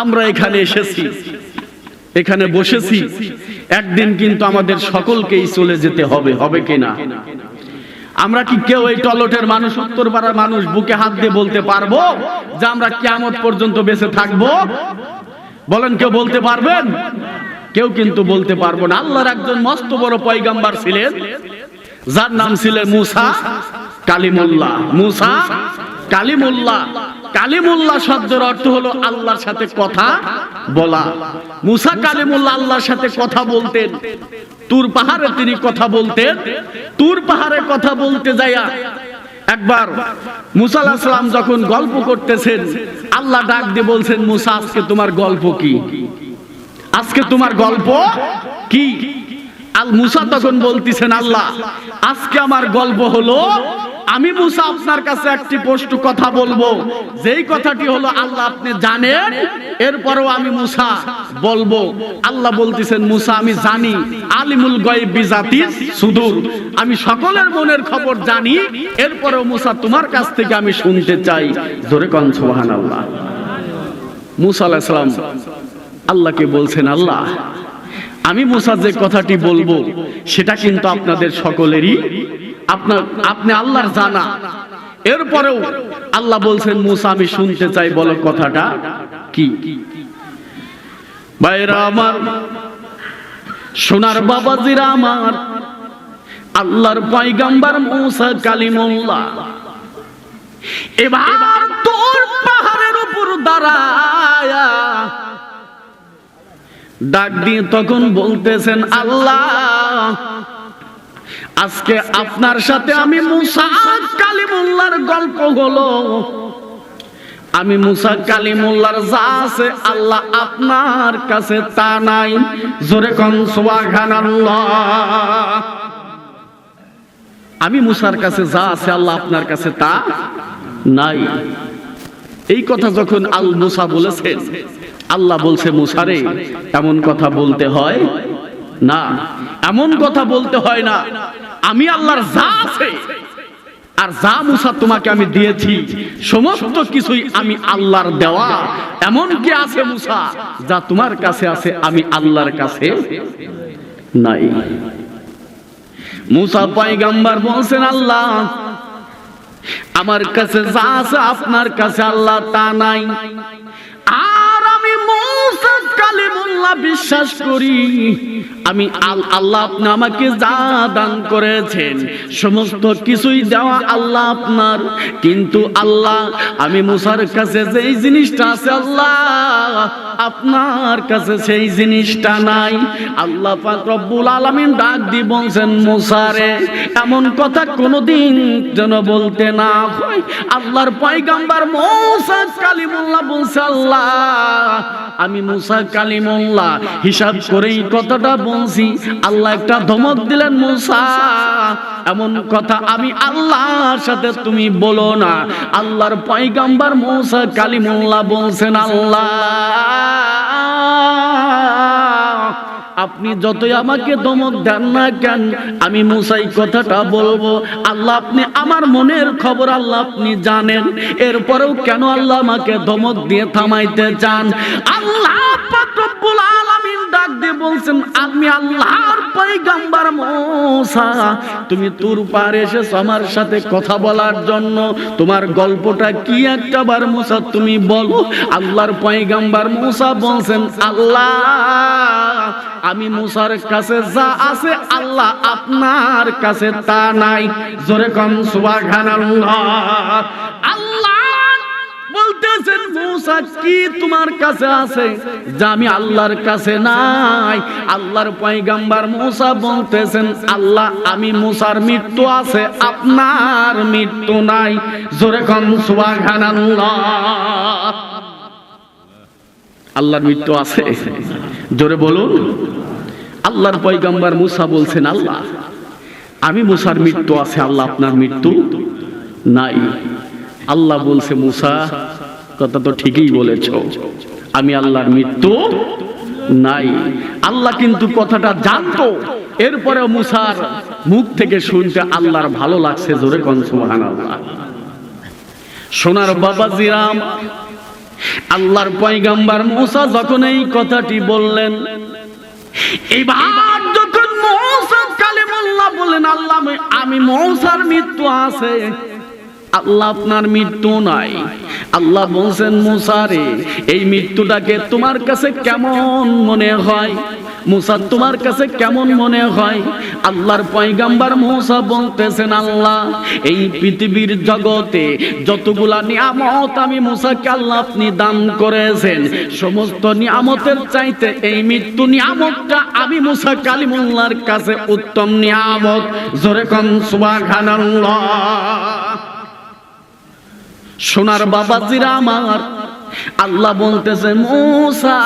আমরা এখানে এসেছি, এখানে বসেছি, একদিন কিন্তু আমাদের সকলকেই চলে যেতে হবে, হবে কিনা? আমরা কি কেউ এই টলটের মানুষ, উত্তরপাড়ার মানুষ বুকে হাত দিয়ে বলতে পারবো যে আমরা কিয়ামত পর্যন্ত বেঁচে থাকবো? বলেন, কেউ বলতে পারবেন? কেউ কিন্তু বলতে পারবো না। আল্লাহর একজন মস্ত বড় পয়গম্বর ছিলেন, যার নাম ছিল মুসা কালিমুল্লাহ। মুসা কালিমুল্লাহ। কালিমুল্লাহ শব্দের অর্থ হলো আল্লাহর সাথে কথা বলা। মুসা কালিমুল্লাহ আল্লাহর সাথে কথা বলতেন। তুর পাহাড়ে তিনি কথা বলতেন। তুর পাহাড়ে কথা বলতে যাইয়া একবার মুসা আলাইহিস সালাম যখন গল্প করতেছেন, আল্লাহ ডাক দিয়ে বলছেন, মুসা আজকে তোমার গল্প কি? আজকে তোমার গল্প কি? আল মুসা তখন বলতেছেন, আল্লাহ আজকে আমার গল্প হলো, আমি মুসা আপনার কাছে একটি প্রশ্ন কথা বলবো, যেই কথাটি হলো আল্লাহ আপনি জানেন, এরপরেও আমি মুসা বলবো। আল্লাহ বলতেছেন, মুসা আমি জানি, আলিমুল গায়ব বিজাতিস সুদূর, আমি সকলের মনের খবর জানি, এরপরেও মুসা তোমার কাছ থেকে আমি শুনতে চাই। জোরে কোন সুবহানাল্লাহ। মুসা আলাইহিস সালাম আল্লাহকে বলছেন, আল্লাহ আমি মুসা যে কথাটি বলবো সেটা কিন্তু আপনাদের সকলেরই, আপনি আল্লাহর জানা। এরপরেও আল্লাহ বলছেন, মুসা আমি শুনতে চাই, বলো কথাটা কি? ভাইরা আমার, সোনার বাবাজিরা আমার, আল্লাহর পয়গম্বর মুসা কালিমুল্লাহ এবার তোর পাহাড়ের উপর দাঁড়ায়া ডাক দিয়ে তখন বলতেছেন, আল্লাহ আজকে আপনার সাথে আমি মুসা কালিমুল্লাহর গল্প হলো, আমি মুসা কালিমুল্লাহর যা আছে আল্লাহ আপনার কাছে তা নাই। জোরে কোন সুবহানাল্লাহ। আমি মুসার কাছে যা আছে আল্লাহ আপনার কাছে তা নাই। এই কথা যখন আল মুসা বলেছেন, আল্লাহ বলছে, মুসারে এমন কথা বলতে হয় না, এমন কথা বলতে হয় না। আমি আল্লাহর যা আছে আর যা মুসা তোমাকে আমি দিয়েছি সমস্ত কিছুই আমি আল্লাহর দেওয়া। এমন কি আছে মুসা যা তোমার কাছে আছে আমি আল্লাহর কাছে নাই? মুসা পয়গম্বর বলছেন, আল্লাহ আমার কাছে যা আছে আপনার কাছে আল্লাহ তা নাই। আর আমি মুসা কালিমুল্লাহ বিশ্বাস করি, আমি আল্লাহ আপনি আমাকে যা দান করেছেন সমস্ত কিছুই দেওয়া আল্লাহ আপনার, কিন্তু আল্লাহ আমি মুসার কাছে যেই জিনিসটা আছে আল্লাহ আপনার কাছে সেই জিনিসটা নাই। আল্লাহ পাক রব্বুল আলামিন ডাক দিয়ে বলছেন, মুসা রে এমন কথা কোনোদিন যেন বলতে না হয়। আল্লাহর পয়গম্বর মুসা কালিমুল্লাহ বলছে, আল্লাহ আমি মুসা কালিমুল্লাহ হিসাব করেই কথাটা বলছি। আল্লাহ একটা ধমক দিলেন, মুসা এমন কথা আমি আল্লাহর সাথে তুমি বলো না। আল্লাহর পয়গম্বর মুসা কালিমুল্লাহ বলছেন, আল্লাহ আপনি যতই আমাকে ধমক দেন না কেন আমি মুসাই কথাটা বলবো। আল্লাহ আপনি আমার মনের খবর আল্লাহ আপনি জানেন, এরপরেও কেন আল্লাহ আমাকে ধমক দিয়ে থামাইতে চান? আল্লাহ পাক রব্বুল আলামিন ডাক দিয়ে বলছেন, আমি আল্লাহর পয়গম্বর মুসা, তুমি তুর পাহাড়ে এসেছো আমার সাথে কথা বলার জন্য, তোমার গল্পটা কি একটাবার মুসা তুমি বলো। আল্লাহর পয়গম্বর মুসা বলছেন, আল্লাহ আমি মুসার কাছে যা আছে আল্লাহ আপনার কাছে তা নাই। জোরে কোন সুবহানাল্লাহ। আল্লাহ বলতেছেন, মুসা কি তোমার কাছে আছে যা আমি আল্লাহর কাছে নাই? আল্লাহর পয়গম্বর মুসা বলতেছেন, আল্লাহ আমি মুসার মৃত্যু আছে আপনার মৃত্যু নাই। জোরে কোন সুবহানাল্লাহ। আল্লাহর মৃত্যু আছে, জোরে বলুন। আল্লাহর পয়গম্বর মুসা বলছেন, আল্লাহ আমি মুসার মৃত্যু আছে আল্লাহ আপনার মৃত্যু নাই। আল্লাহ বলছে, মুসা কথা তো ঠিকই বলেছো, আমি আল্লাহর মৃত্যু নাই। আল্লাহ কিন্তু কথাটা জানতো, এরপরেও মুসার মুখ থেকে শুনতে আল্লাহর ভালো লাগছে। জোরে কোন সুবহানাল্লাহ। সোনার বাবাজিরাম, আল্লাহর পয়গম্বর মুসা যখন এই কথাটি বললেন, এবার যখন মুসা কালিমুল্লাহ বলেন, আল্লাহ আমি মুসার মৃত্যু আছে, আল্লাহ আপনার মৃত্যু নাই। আল্লাহ বলছেন, মুসা রে, এই মৃত্যুটাকে তোমার কাছে কেমন মনে হয়? মুসা, তোমার কাছে কেমন মনে হয়? আল্লাহর পয়গম্বর মুসা বলতেছেন, আল্লাহ এই পৃথিবীর জগতে যতগুলা নিয়ামত আমি মুসাকে আল্লাহ আপনি দান করেছেন, সমস্ত নিয়ামতের চাইতে এই মৃত্যু নিয়ামতটা আমি মুসা কালিমুল্লাহর কাছে উত্তম নিয়ামত। জোরে কোন সুবহানাল্লাহ। সোনার বাবাজিরা আমার, আল্লাহ বলতেছে, মুসা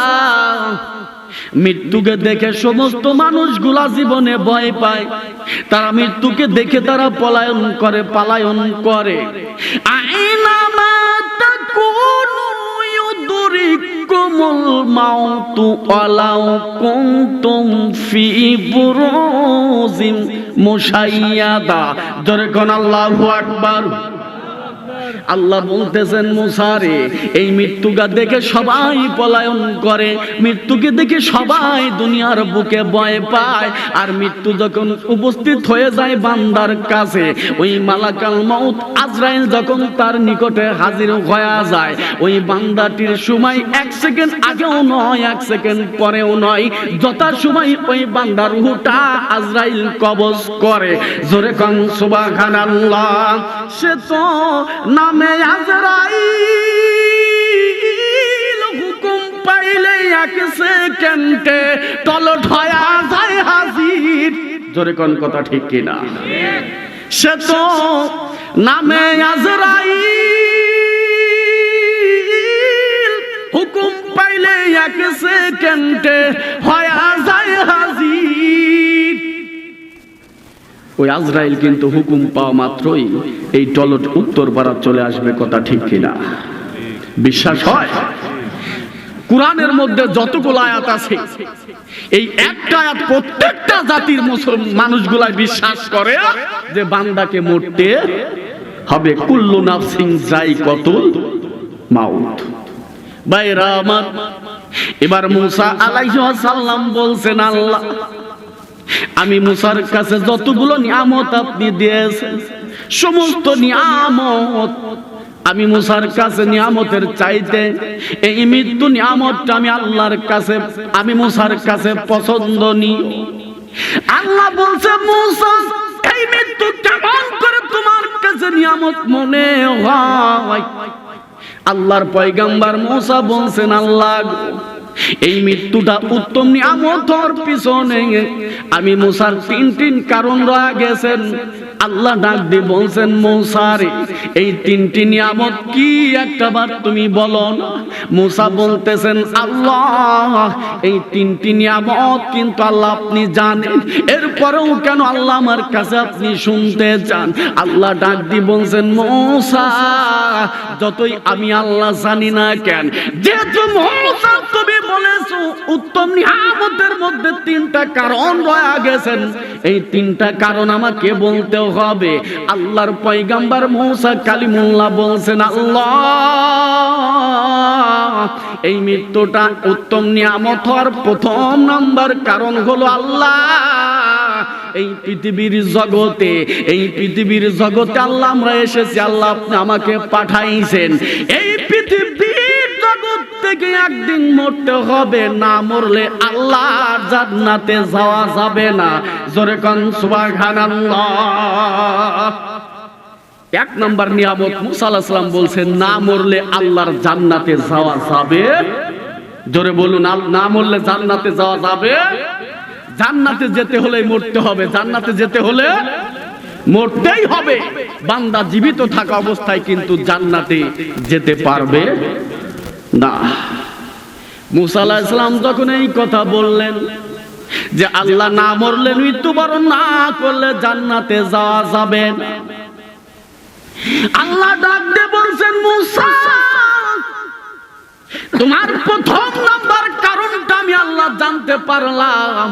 মৃত্যুকে দেখে সমস্ত মানুষগুলা জীবনে ভয় পায়, তারা মৃত্যুকে দেখে তারা পলায়ন করে। আইনামা তাকুনু ইউদরিকুমুল মাউতু ওয়ালাউ কুনতুম ফি বুরুজিন মুশাইয়াদা। জোরে কোন আল্লাহু আকবার। আল্লাহ বলতেছেন, মুসা রে, এই মৃত্যুকে দেখে সবাই পলায়ন করে, মৃত্যুকে দেখে সবাই দুনিয়ার বুকে ভয় পায়। আর মৃত্যু যখন উপস্থিত হয়ে যায় বান্দার কাছে, ওই মালাকাল মউত আজরাইল যখন তার নিকটে হাজির হয়ে যায়, ওই বান্দাটির সময় 1 সেকেন্ড আগেও নয়, 1 সেকেন্ড পরেও নয়, যথা সময় ওই বান্দার রূহটা আজরাইল কবজ করে। জোরে কোন সুবহানাল্লাহ। সে তো নামে আজরাইল, হুকুম পাইলে 1 সেকেন্ডে টলট হয়ে যায় হাজির। জোরে কোন কথা ঠিক কিনা? সে তো নামে আজরাইল, হুকুম পাইলে 1 সেকেন্ডে হয়ে যায় হাজির। ওই আজরাইল কিন্তু হুকুম পাওয়া মাত্রই এই টলট উত্তর পাড়া চলে আসবে। কথা ঠিক কিনা? বিশ্বাস হয়? কোরআনের মধ্যে যতগুলো আয়াত আছে, এই একটা আয়াত প্রত্যেকটা জাতির মানুষগুলা বিশ্বাস করে যে বান্দাকে মরতে হবে। কুল্লু নাফসিন যায়কাতুল মাউত। ভাইরা আমার, এবার মুসা আলাইহিস সালাম বলছেন, আল্লাহ আমি মুসার কাছে যতগুলো নিয়ামত আপনি দিয়েছেন, সমস্ত নিয়ামত আমি মুসার কাছে নিয়ামতের চাইতে এই মৃত্যু নিয়ামতটা আমি আল্লাহর কাছে, আমি মুসার কাছে পছন্দনীয়। আল্লাহ বলছে, মুসা এই মৃত্যু কেমন করে তোমার কাছে নিয়ামত মনে হয়? আল্লাহর পয়গম্বর মুসা বলছেন, আল্লাহ এই মৃত্যুটা উত্তম নিয়ামত হওয়ার পিছনে আমি মুসার 3টি কারণ রয়ে গেছেন। আল্লাহ ডাক দিয়ে বলছেন, মুসা রে, এই 3টি নিয়ামত কি একটাবার তুমি বলো না। মুসা বলতেছেন, আল্লাহ এই 3টি নিয়ামত কিন্তু আল্লাহ আপনি জানেন, এরপরেও কেন আল্লাহ আমার কাছে আপনি শুনতে চান? আল্লাহ ডাক দিয়ে বলছেন, মুসা যতই আমি আল্লাহ জানি না কেন, যেহেতু মুসা তুমি বলেছো উত্তম নিয়ামতের মধ্যে 3টা কারণ রয়ে গেছেন, এই 3টা কারণ আমাকে বলতে হবে। আল্লাহর পয়গম্বর মুসা কালিমুল্লাহ বলছেন, আল্লাহ এই মৃত্যুটা উত্তম নিয়ামত হওয়ার প্রথম নাম্বার কারণ হলো, আল্লাহ এই পৃথিবীর জগতে আল্লাহ আমরা এসেছি, আল্লাহ আপনি আমাকে পাঠাইছেন। এই পৃথিবীর জগৎ থেকে একদিন মরতে হবে, না মরলে আল্লাহর জান্নাতে যাওয়া যাবে না। জোরে কোন সুবহানাল্লাহ। 1 নম্বর নিয়ামত মুসা আলাইহিস সালাম বলছেন, না মরলে আল্লাহর জান্নাতে যাওয়া যাবে। জোরে বলুন, না মরলে জান্নাতে যাওয়া যাবে। জান্নাতে যেতে হলে মরতে হবে, জান্নাতে যেতে হলে মরতেই হবে। বান্দা জীবিত থাকা অবস্থায় কিন্তু জান্নাতে যেতে পারবে না। মুসা আলাইহিস সালাম যখন এই কথা বললেন যে আল্লাহ না মরলে, মৃত্যুবরণ না করলে জান্নাতে যাওয়া যাবে না, আল্লাহ ডাক দিয়ে বলছেন, মুসা তোমার প্রথম নাম্বার কারণটা আমি আল্লাহ জানতে পারলাম।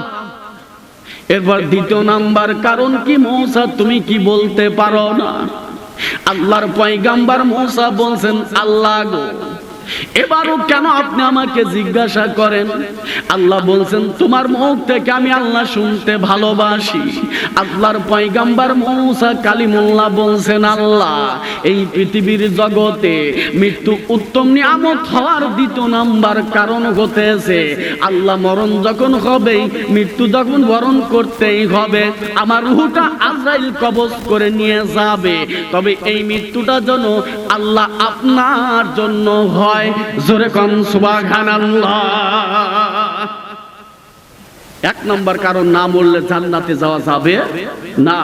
এরপর 2য় নাম্বার কারণ কি মুসা তুমি কি বলতে পারো না? আল্লাহর পয়গম্বর মুসা বলছেন, আল্লাহ গো এবারও কেন আপনি আমাকে জিজ্ঞাসা করেন? আল্লাহ বলছেন তোমার মুখ থেকে আমি আল্লাহ শুনতে ভালোবাসি। আল্লাহর পয়গম্বর মুসা কালিমুল্লাহ বলছেন আল্লাহ এই পৃথিবীর জগতে মৃত্যু উত্তম নিয়ামত হওয়ার দ্বিতীয় নাম্বার কারণ হতেছে আল্লাহ মরণ যখন হবে, মৃত্যু যখন বরণ করতেই হবে, আমার রূহটা আজরাইল কবজ করে নিয়ে যাবে, তবে এই মৃত্যুটা যেন আল্লাহ আপনার জন্য হয়। জোরে কোন সুবহানাল্লাহ। এক নম্বর কারণ না মরলে জান্নাতে যাওয়া যাবে না।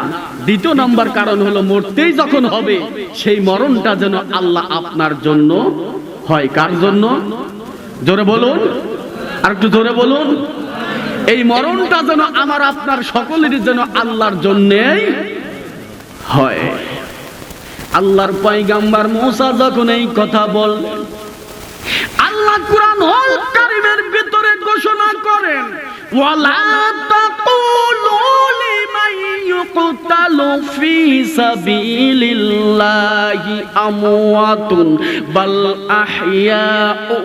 দ্বিতীয় নম্বর কারণ হলো মরতেই যখন হবে সেই মরণটা যেন আল্লাহ আপনার জন্য হয়। কার জন্য? জোরে বলুন, আর একটু জোরে বলুন। এই মরণটা যেন আমার আপনার সকলেরই যেন আল্লাহর জন্যই হয়। আল্লাহর পয়গম্বর মুসা যখন এই কথা বললেন, আল্লাহ কুরআনুল কারীমের ভিতরে ঘোষণা করেন ওয়ালা তাকুলু লিমান ইউকতালু ফি সাবিলিল্লাহি আমওয়াতুন বাল আহইয়াউ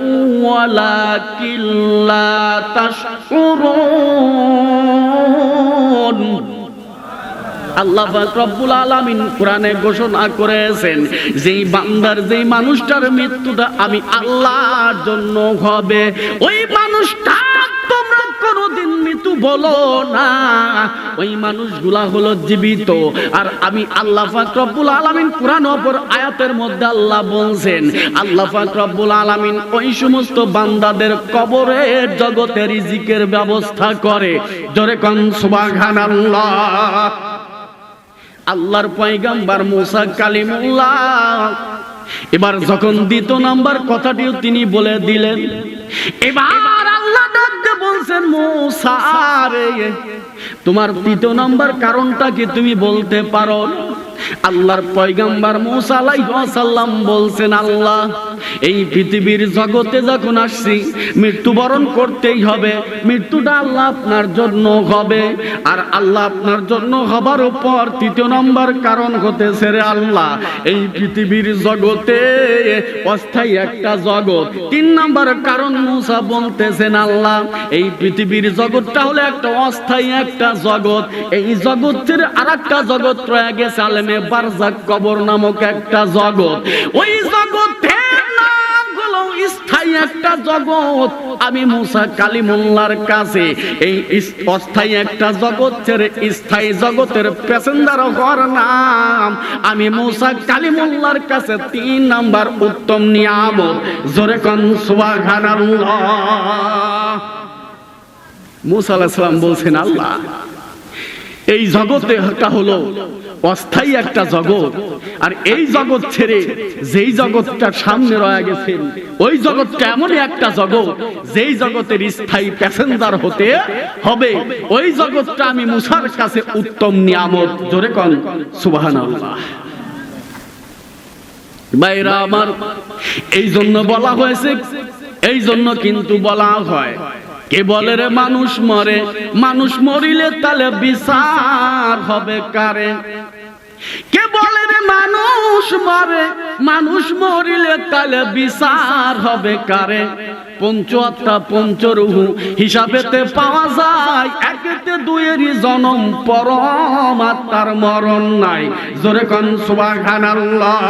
ওয়ালাকিন লা তাশকুরুন। আল্লাহ পাক রব্বুল আলামিন কোরআনে ঘোষণা করেছেন যেই বান্দার যেই মানুষটার মৃত্যুটা আমি আল্লাহর জন্য হবে, ওই মানুষটা তোমরা কোনোদিন মৃত্যু বলো না। ওই মানুষগুলা হলো জীবিত। আর আমি আল্লাহ পাক রব্বুল আলামিন কোরআন অপর আয়াতের মধ্যে আল্লাহ বলছেন আল্লাহ পাক রব্বুল আলামিন ওই সমস্ত বান্দাদের কবরের জগতে রিজিকের ব্যবস্থা করে। জোরে কোন সুবহানাল্লাহ। আল্লাহর পয়গম্বর মুসা কালিমুল্লাহ এবার যখন দ্বিতীয় নাম্বার কথাটিও তিনি বলে দিলেন, এবার আল্লাহ ডাকতে বলছেন মুসা রে তোমার তৃতীয় নাম্বার কারণটা কি তুমি বলতে পারো? আল্লাহর পয়গম্বর মুসা আলাইহিস সালাম বলছেন আল্লাহ এই পৃথিবীর জগতে যখন আসছি মৃত্যুবরণ করতেই হবে, মৃত্যুটা আল্লাহ আপনার জন্য হবে। আর আল্লাহ আপনার জন্য হবার উপর তৃতীয় নম্বর কারণ হতেছে রে আল্লাহ এই পৃথিবীর জগতে অস্থায়ী একটা জগৎ। তিন নম্বর কারণ মুসা বলতেছেন আল্লাহ এই পৃথিবীর জগৎটা হলো একটা অস্থায়ী একটা জগৎ, এই জগতের আরেকটা জগৎ রয়ে গেছে আলেমে বারজাক কবর নামক একটা জগৎ। ওই জগতের নাম হলো স্থায়ী একটা জগৎ। আমি মুসা কালিমুল্লাহর কাছে এই অস্থায়ী একটা জগৎ ছেড়ে স্থায়ী জগতের প্যাসেঞ্জার হওয়ার নাম আমি মুসা কালিমুল্লাহর কাছে 3 নাম্বার উত্তম নিয়ামত। জোরে কোন সুবহানাল্লাহ। মুসা আলাইহিস সালাম বলছেন আল্লাহ এই জগৎটা হলো অস্থায়ী একটা জগৎ, আর এই জগৎ ছেড়ে যেই জগৎটার সামনে রয়ে গেছেন ওই জগৎটা এমনই একটা জগৎ যেই জগতের স্থায়ী প্যাসেঞ্জার হতে হবে। ওই জগৎটা আমি মুসার কাছে উত্তম নিয়ামত। জোরে কোন সুবহানাল্লাহ। ভাইরা আমার এই জন্য বলা হয়েছে, এই জন্য কিন্তু বলা হয় কে বলে রে মানুষ মরে, মানুষ মরিলে তাহলে বিচার হবে কারে? কে বলে রে মানুষ মরে, মানুষ মরিলে তাহলে বিচার হবে কারে? পঞ্চআত্মা পঞ্চরূহ হিসাবেতে পাওয়া যায়, একেতে দুইয়েরই জন্ম পরমাত্মার মরণ নাই। জোরে কোন সুবহানাল্লাহ।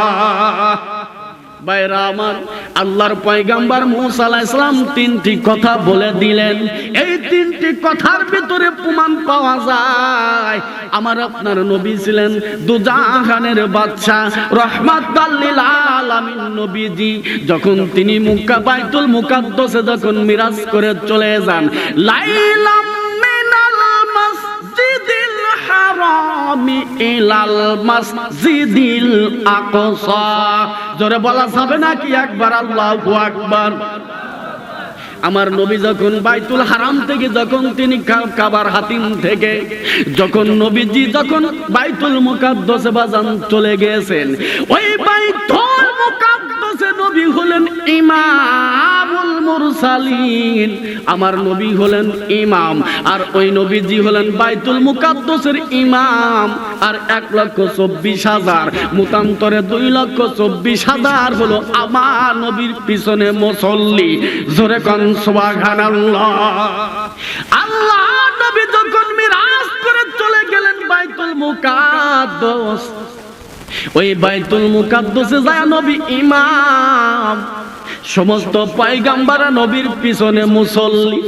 ভাইরা আমার আল্লাহর পয়গম্বর মুসা আলাইহিস সালাম 3টি কথা বলে দিলেন। এই 3টি কথার ভিতরে প্রমাণ পাওয়া যায় আমার আপনার নবী ছিলেন দুজাহানের বাদশা রহমাতাল লিল আলামিন নবীজি। যখন তিনি মক্কা বাইতুল মুকাদ্দাসে যখন মিরাজ করে চলে যান, লাইলাম মিনাল মাসজিদিল হারামি ইলাল মাসজিদিল আকসা। জোরে বলা যাবে নাকি একবার আল্লাহু আকবার? আমার নবী যখন বাইতুল হারাম থেকে যখন তিনি কাবার হাতিম থেকে যখন নবীজি যখন বাইতুল মুকাদ্দাসে বাজান চলে গেছেন, ওই বাইতুল মুকাদ্দাসে নবী হলেন ইমামুল মুরসালিন, আমার নবী হলেন ইমাম, আর ওই নবীজি হলেন বাইতুল মুকাদ্দাসের ইমাম। আর 1,24,000 মতান্তরে 2,24,000 হলো আমার নবীর পিছনে মুসল্লি। জোরে কোন সুবহানাল্লাহ। আল্লাহ নবী যখন মিরাজ করে চলে গেলেন বাইতুল মুকাদ্দাস, ওই বাইতুল মুকাদ্দাসে যায় নবী ইমাম, সমস্ত পয়গম্বররা নবীর পিছনে মুসল্লি।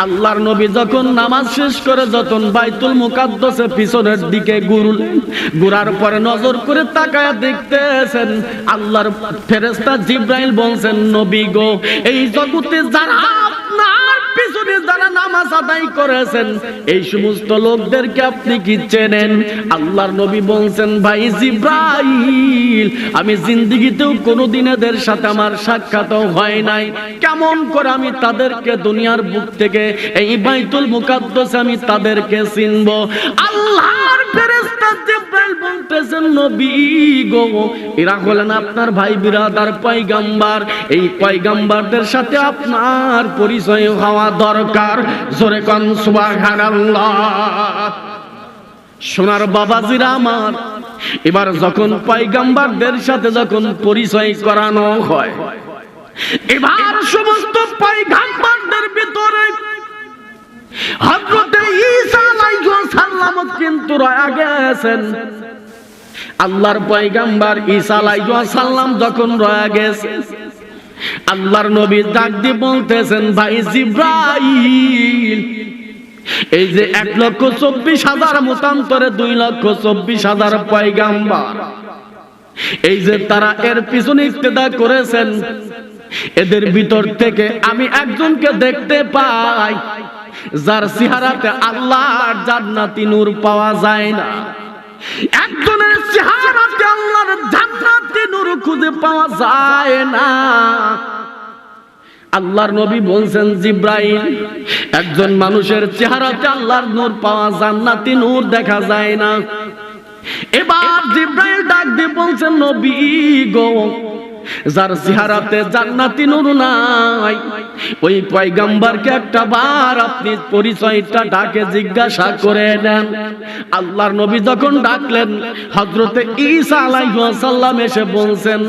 আল্লাহর নবী যখন নামাজ শেষ করে যখন বাইতুল মুকাদ্দাসে পিছনের দিকে ঘুরলেন, ঘোরার পরে নজর করে তাকায় দেখতেছেন আল্লাহর ফেরেশতা জিবরাইল বলছেন, নবী গো, এই জগতে যারা আপনার পিছনে যারা নামাজ আদায় করেছেন এই সমস্ত লোকদেরকে আপনি কি চেনেন? আল্লাহর নবী বলছেন, ভাই জিবরাইল, আমি জিন্দেগিতেও কোনোদিন এদের সাথে আমার সাক্ষাৎও হয় নাই, কেমন করে আমি তাদেরকে দুনিয়ার বুক থেকে এই বাইতুল মুকাদ্দাসে আমি তাদেরকে চিনব? আল্লাহর ফেরেশতা জিবরাইল বলতেছেন, নবী গো, এরা হলেন আপনার ভাই বিরাদার পয়গম্বর, এই পয়গম্বরদের সাথে আপনার পরিচয় হওয়া দরকার। জোরে কোন সুবহানাল্লাহ। সোনার বাবাজিরা আমার, এবার যখন পয়গম্বরদের সাথে যখন পরিচয় করানো হয়, এবার সমস্ত পয়গম্বরদের ভিতরে হযরত ঈসা আলাইহিস সালাম কিন্তু রয়ে গেছেন। আল্লাহর পয়গম্বর ঈসা আলাইহিস সালাম যখন রয়ে গেছে, আল্লাহর নবী ডাক দিয়ে বলতেছেন, ভাই জিবরাইল, এই যে 1,24,000 মতান্তরে 2,24,000 পয়গম্বর, এই যে তারা এর পিছনে ইক্তেদা করেছেন, এদের ভিতর থেকে আমি একজনকে দেখতে পাই যার চেহারাতে আল্লাহর জান্নাতি নূর পাওয়া যায় না। একজনের চেহারাতে আল্লাহর জান্নাতি নূর খুঁজে পাওয়া যায় না। আল্লাহর নবী বলছেন, জিবরাইল, একজন মানুষের চেহারাতে আল্লাহর নূর পাওয়া, জান্নাতি নূর দেখা যায় না। এবার জিবরাইল ডাক দিয়ে বলছেন, নবী গো, যার চেহারাতে জান্নাতি নূর নাই ওই পয়গম্বরকে একটা বার আপনি পরিচয়টা ডাকে জিজ্ঞাসা করে নেন। আল্লাহর নবী যখন ডাকলেন, হযরতে ঈসা আলাইহিস সালাম এসে বলছেন,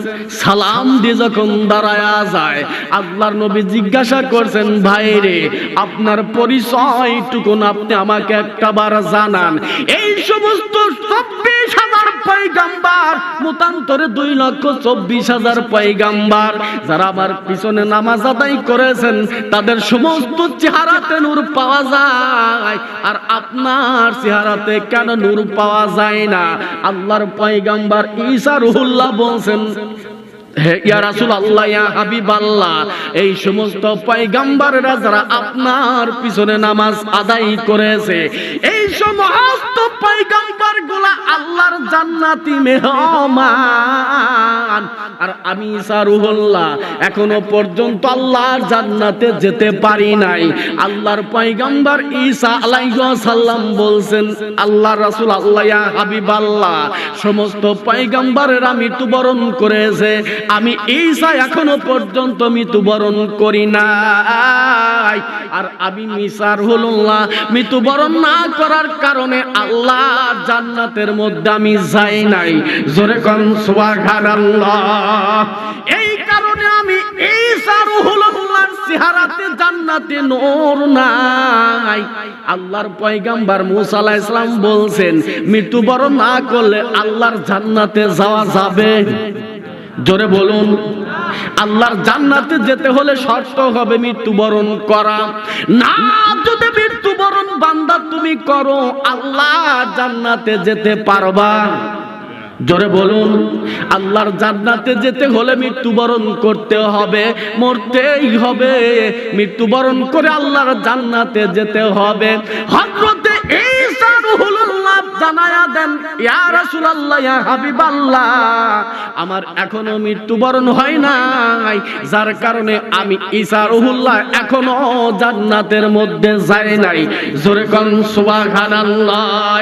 সালাম দিয়ে যখন দাঁড়ায়া যায়, আল্লাহর নবী জিজ্ঞাসা করছেন, ভাই রে, আপনার পরিচয়টুকু আপনি আমাকে একটা বার জানান। এই সমস্ত 24,000 পয়গম্বর মতান্তরে 2,24,000 পয়গম্বর যারা আমার পিছনে নামাজ আদায় করেছেন, তাদের সমস্ত চেহারাতে নূর পাওয়া যায়, আর আপনার চেহারাতে কেন নূর পাওয়া যায় না? আল্লাহর পয়গম্বর ঈসা রুহুল্লাহ বলছেন, হে ইয়া রাসূলুল্লাহ, ইয়া হাবিবাল্লাহ, এই সমস্ত পয়গম্বররা যারা আপনার পিছনে নামাজ আদায় করেছে, এই সমস্ত পয়গম্বরগুলা আল্লাহর জান্নাতি মেহমান, আর আমি ঈসা রুহুল্লাহ এখনো পর্যন্ত আল্লাহর জান্নাতে যেতে পারি নাই। আল্লাহর পয়গম্বর ঈসা আলাইহিস সালাম বলছেন, আল্লাহর রাসূল, আল্লাহ ইয়া হাবিবাল্লাহ, সমস্ত পয়গম্বরেরা মৃত্যুবরণ করেছে, আমি ঈসা এখনো পর্যন্ত মৃত্যুবরণ করি নাই। আর আমি ঈসা রুহুল্লাহ মৃত্যুবরণ না করার কারণে আল্লাহর জান্নাতের মধ্যে আমি যাই নাই। জোরে কোন সুবহানাল্লাহ। এই কারণে আমি ঈসা রুহুল্লাহর চেহারাতে জান্নাতে নূর নাই। আল্লাহর পয়গম্বর মুসা আলাইহিস সালাম বলছেন, মৃত্যুবরণ না করলে আল্লাহর জান্নাতে যাওয়া যাবে? জোরে বলুন। আল্লাহর জান্নাতে যেতে হলে শর্ত হবে মৃত্যুবরণ করা। না, যদি মৃত্যুবরণ বান্দা তুমি করো, আল্লাহর জান্নাতে যেতে পারবা? জোরে বলুন। আল্লাহর জান্নাতে যেতে হলে মৃত্যুবরণ করতে হবে, মরতেই হবে, মৃত্যুবরণ করে আল্লাহর জান্নাতে যেতে হবে। হযরতে ঈসা ঈসা রুহুল্লাহ জানায়া দেন, ইয়া রাসূলুল্লাহ, ইয়া হাবিবাল্লাহ, আমার এখনো মৃত্যুবরণ হয় নাই, যার কারণে আমি ঈসা রুহুল্লাহ এখনো জান্নাতের মধ্যে যাই নাই। জোরে কোন সুবহানাল্লাহ।